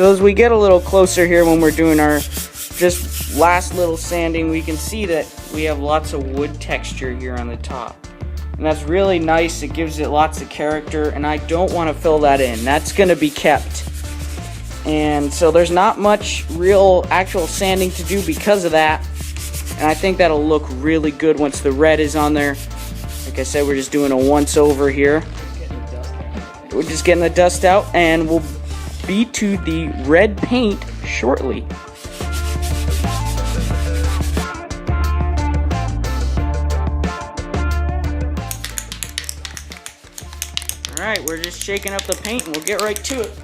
So as we get a little closer here when we're doing our just last little sanding, we can see that we have lots of wood texture here on the top. And that's really nice. It gives it lots of character, and I don't want to fill that in. That's going to be kept. And so there's not much real actual sanding to do because of that. And I think that'll look really good once the red is on there. Like I said, we're just doing a once over here. We're just getting the dust out, and we'll be to the red paint shortly. Alright, we're just shaking up the paint and we'll get right to it.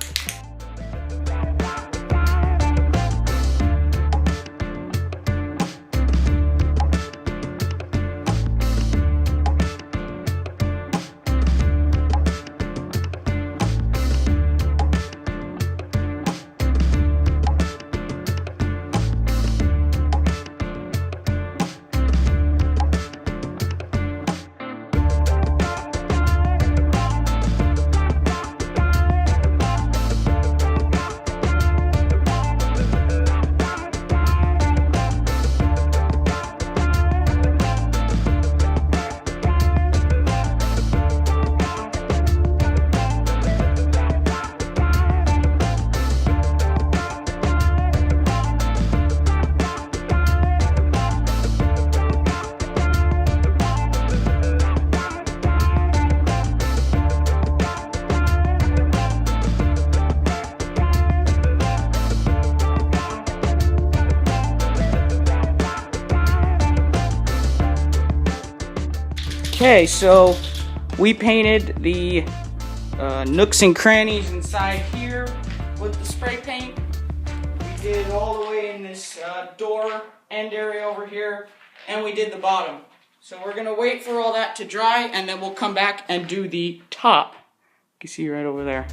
Okay, so we painted the nooks and crannies inside here with the spray paint. We did it all the way in this door end area over here, and we did the bottom. So we're gonna wait for all that to dry, and then we'll come back and do the top. You can see right over there.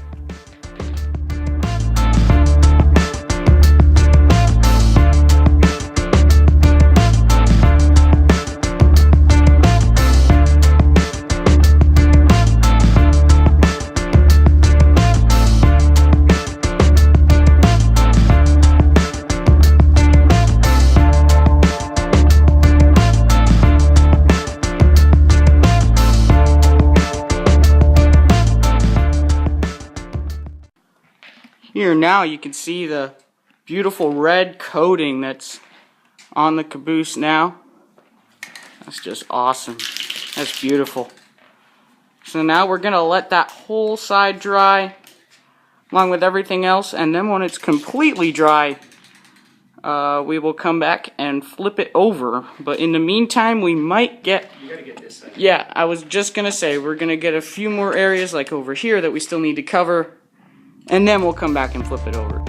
Here now you can see the beautiful red coating that's on the caboose now. That's just awesome. That's beautiful. So now we're gonna let that whole side dry along with everything else, and then when it's completely dry, we will come back and flip it over. But in the meantime, we might get... You gotta get this side. Yeah, I was just gonna say, we're gonna get a few more areas like over here that we still need to cover. And then we'll come back and flip it over.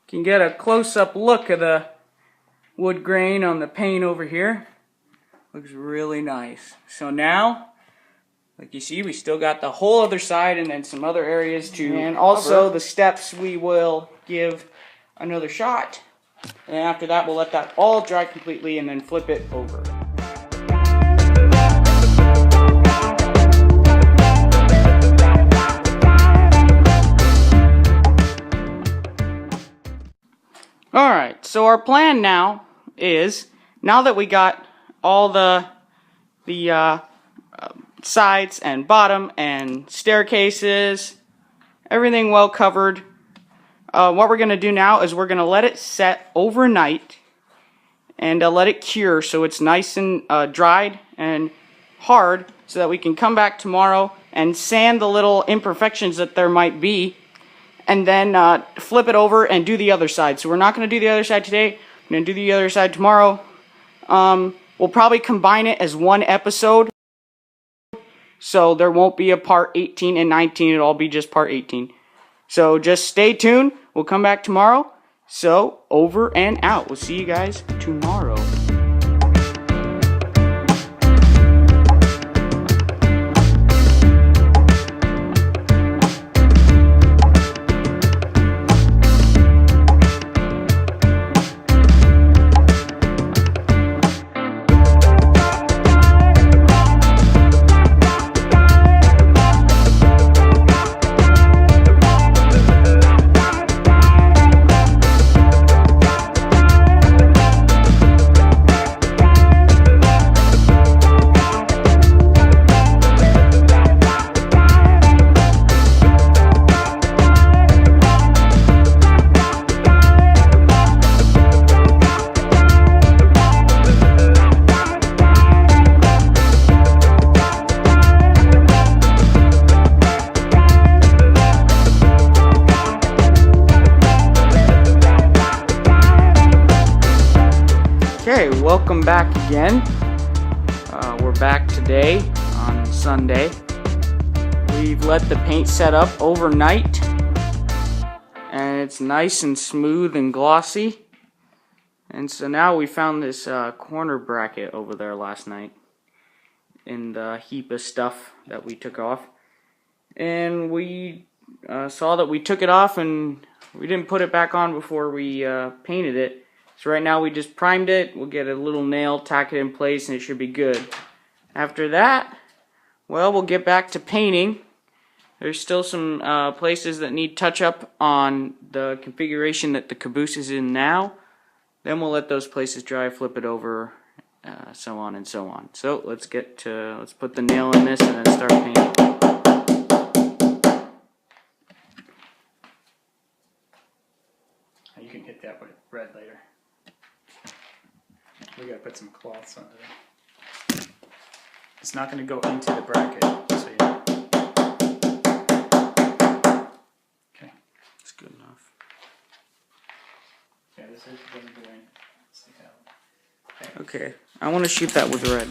You can get a close-up look of the wood grain on the paint over here. Looks really nice. So now, like you see, we still got the whole other side and then some other areas to and also cover. The steps we will give another shot. And then after that, we'll let that all dry completely and then flip it over. Alright, so our plan now is, now that we got all the sides and bottom and staircases, everything well covered, what we're going to do now is we're going to let it set overnight and let it cure so it's nice and dried and hard, so that we can come back tomorrow and sand the little imperfections that there might be, and then flip it over and do the other side. So we're not going to do the other side today. We're going to do the other side tomorrow. We'll probably combine it as one episode, so there won't be a part 18 and 19. It'll all be just part 18. So just stay tuned. We'll come back tomorrow. So over and out. We'll see you guys tomorrow. Alright, welcome back again. We're back today on Sunday. We've let the paint set up overnight and it's nice and smooth and glossy. And so now we found this corner bracket over there last night in the heap of stuff that we took off. And we saw that we took it off and we didn't put it back on before we painted it. So right now we just primed it. We'll get a little nail, tack it in place, and it should be good. After that, well, we'll get back to painting. There's still some places that need touch up on the configuration that the Caboose is in now. Then we'll let those places dry, flip it over, so on and so on. So let's put the nail in this and then start painting. You can hit that with red later. We gotta put some cloths under it. It's not gonna go into the bracket, so you know. Okay. That's good enough. Yeah, this is gonna go in. Stick out. Okay, I want to shoot that with red.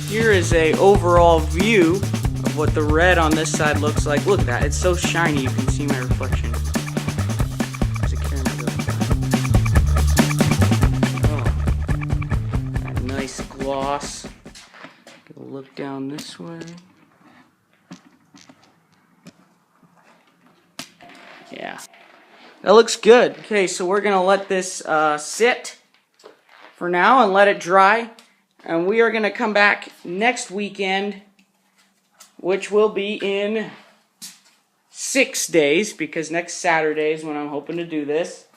Here is a overall view of what the red on this side looks like. Look at that, it's so shiny you can see my reflection. There's a camera that nice gloss. Get a look down this way. Yeah, that looks good. Okay, so we're gonna let this sit for now and let it dry. And we are going to come back next weekend, which will be in 6 days, because next Saturday is when I'm hoping to do this.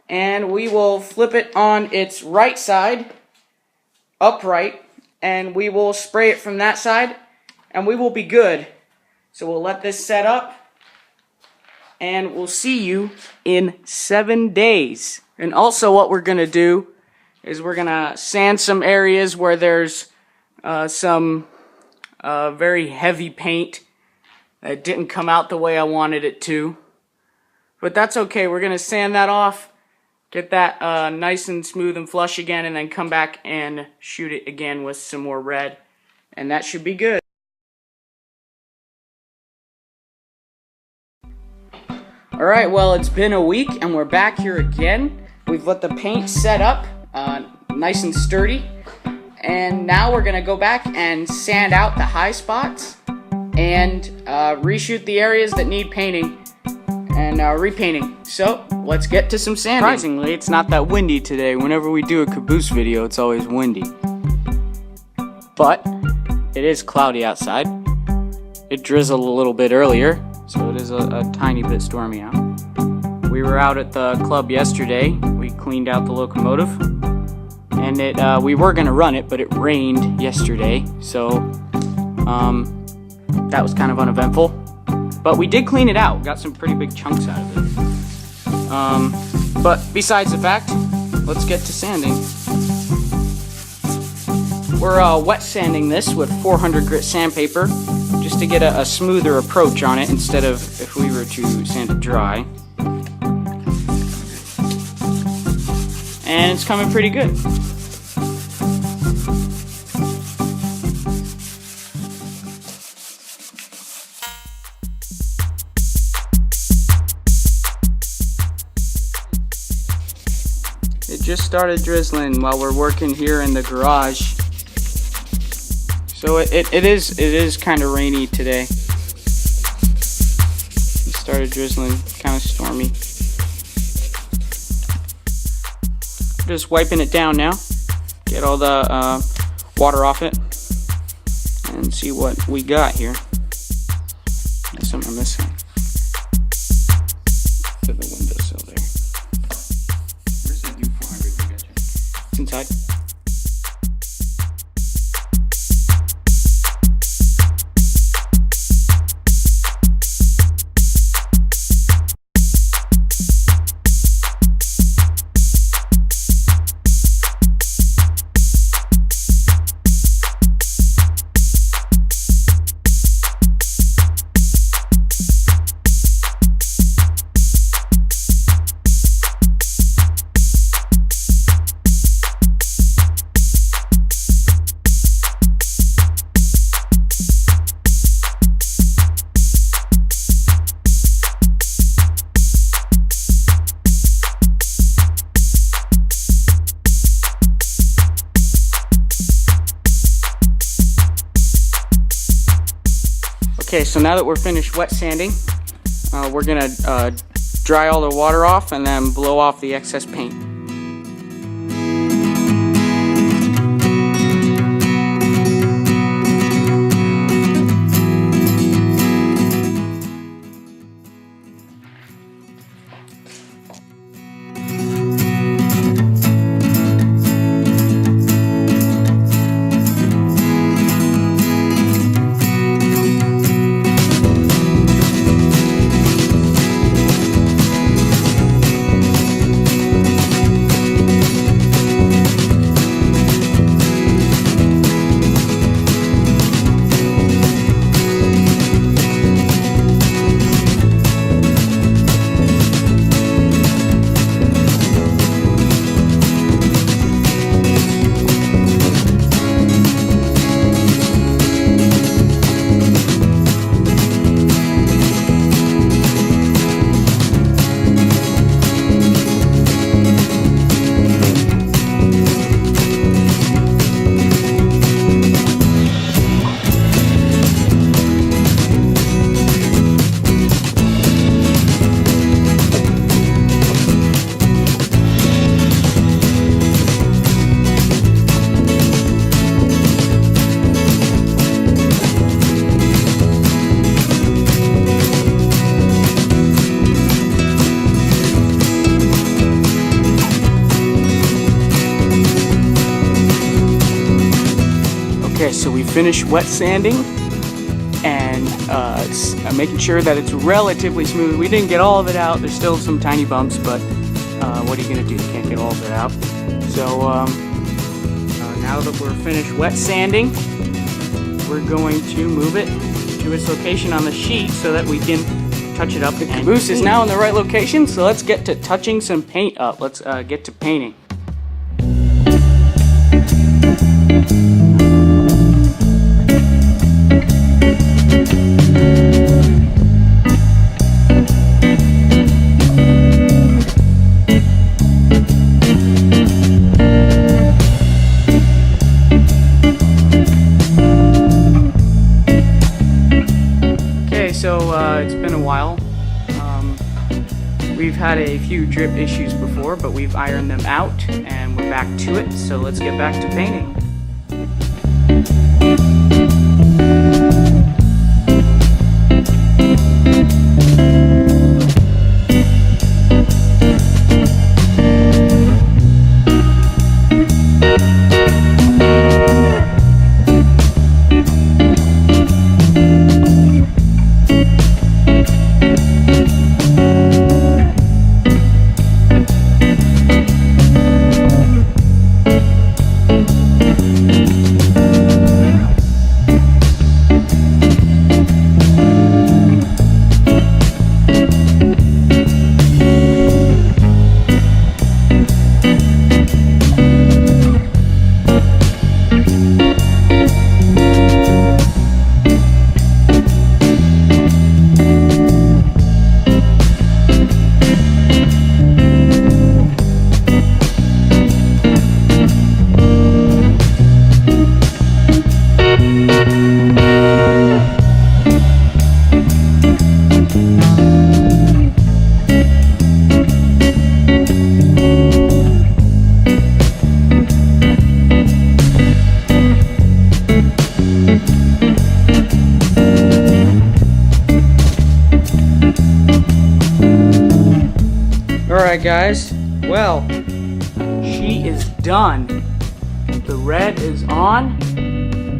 And we will flip it on its right side, upright, and we will spray it from that side, and we will be good. So we'll let this set up, and we'll see you in 7 days. And also what we're going to do is we're gonna sand some areas where there's some very heavy paint that didn't come out the way I wanted it to. But that's okay, we're gonna sand that off, get that nice and smooth and flush again, and then come back and shoot it again with some more red. And that should be good. Alright, well, it's been a week and we're back here again. We've let the paint set up nice and sturdy, and now we're gonna go back and sand out the high spots and reshoot the areas that need painting and repainting. So let's get to some sanding. Surprisingly, it's not that windy today. Whenever we do a Caboose video, it's always windy. But it is cloudy outside. It drizzled a little bit earlier, so it is a tiny bit stormy out. We were out at the club yesterday. We cleaned out the locomotive, and we were gonna run it, but it rained yesterday, so that was kind of uneventful. But we did clean it out. Got some pretty big chunks out of it. But besides the fact, let's get to sanding. We're wet sanding this with 400 grit sandpaper just to get a smoother approach on it instead of if we were to sand it dry. And it's coming pretty good. It just started drizzling while we're working here in the garage. So it is kind of rainy today. It started drizzling, kind of stormy. Just wiping it down now. Get all the water off it. And see what we got here. There's something missing. To the windowsill there. Where's that new 400 you got? It's inside. Okay, so now that we're finished wet sanding, we're gonna dry all the water off and then blow off the excess paint. Okay, so we finished wet sanding and making sure that it's relatively smooth. We didn't get all of it out. There's still some tiny bumps, but what are you gonna do? You can't get all of it out. So now that we're finished wet sanding, we're going to move it to its location on the sheet so that we can touch it up. The caboose is now in the right location, so let's get to touching some paint up. Let's get to painting. had a few drip issues before, but we've ironed them out and we're back to it. So let's get back to painting. Alright guys, well, she is done. The red is on.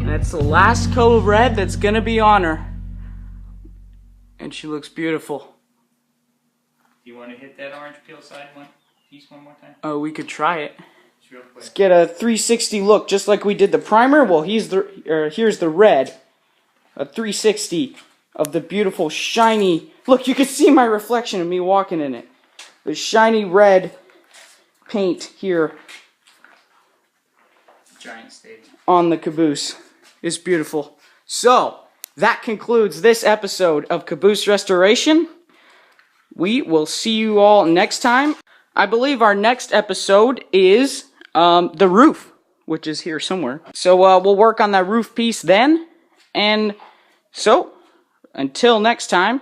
That's the last coat of red that's gonna be on her. And she looks beautiful. Do you want to hit that orange peel side piece one more time? Oh, we could try it. Just real quick. Let's get a 360 look, just like we did the primer. Well, here's the red. A 360 of the beautiful shiny. Look, you can see my reflection of me walking in it. The shiny red paint here Giant stadium on the Caboose is beautiful. So, that concludes this episode of Caboose Restoration. We will see you all next time. I believe our next episode is the roof, which is here somewhere. So, we'll work on that roof piece then. And so, until next time,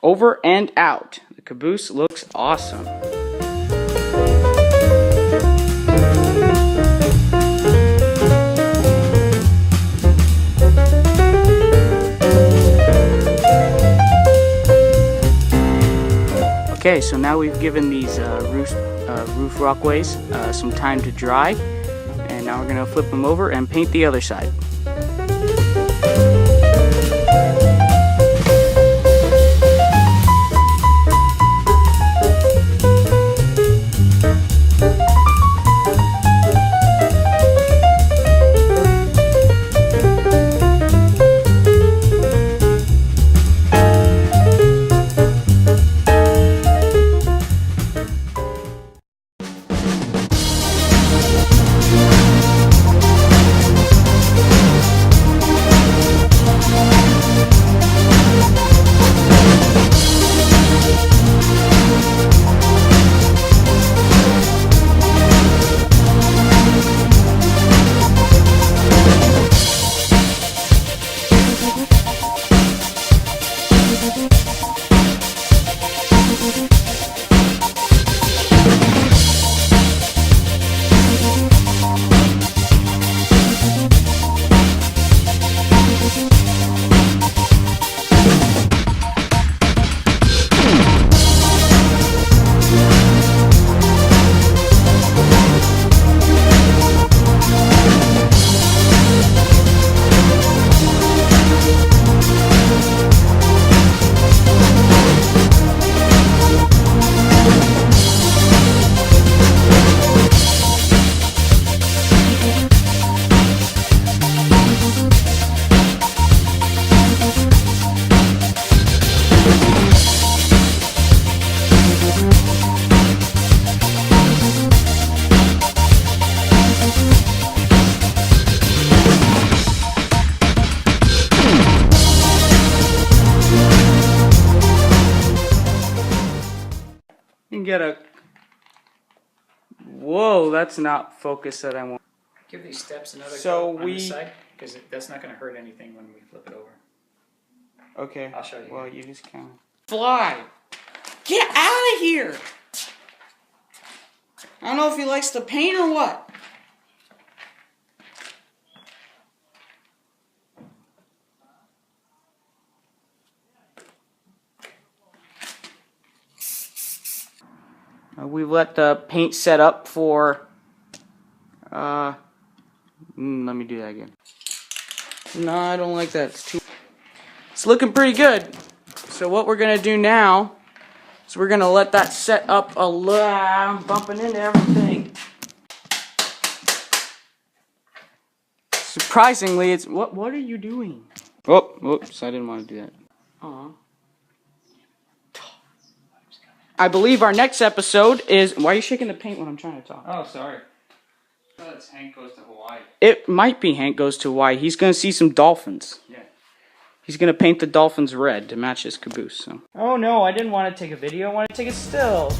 over and out. The Caboose looks awesome. Okay, so now we've given these roof walkways some time to dry, and now we're going to flip them over and paint the other side. Get a whoa, that's not focus that I want. Give these steps another So go on the side, because that's not going to hurt anything when we flip it over. Okay. I'll show you. Well, you just kind of fly. Get out of here! I don't know if he likes to paint or what. We've let the paint set up for, let me do that again. No, I don't like that. It's looking pretty good. So what we're going to do now is we're going to let that set up a little. I'm bumping into everything. Surprisingly, it's... What are you doing? Oh, whoops, I didn't want to do that. Aw. I believe our next episode is... Why are you shaking the paint when I'm trying to talk? Oh, sorry. I thought it's Hank Goes to Hawaii. It might be Hank Goes to Hawaii. He's going to see some dolphins. Yeah. He's going to paint the dolphins red to match his caboose. So. Oh no, I didn't want to take a video. I want to take a still.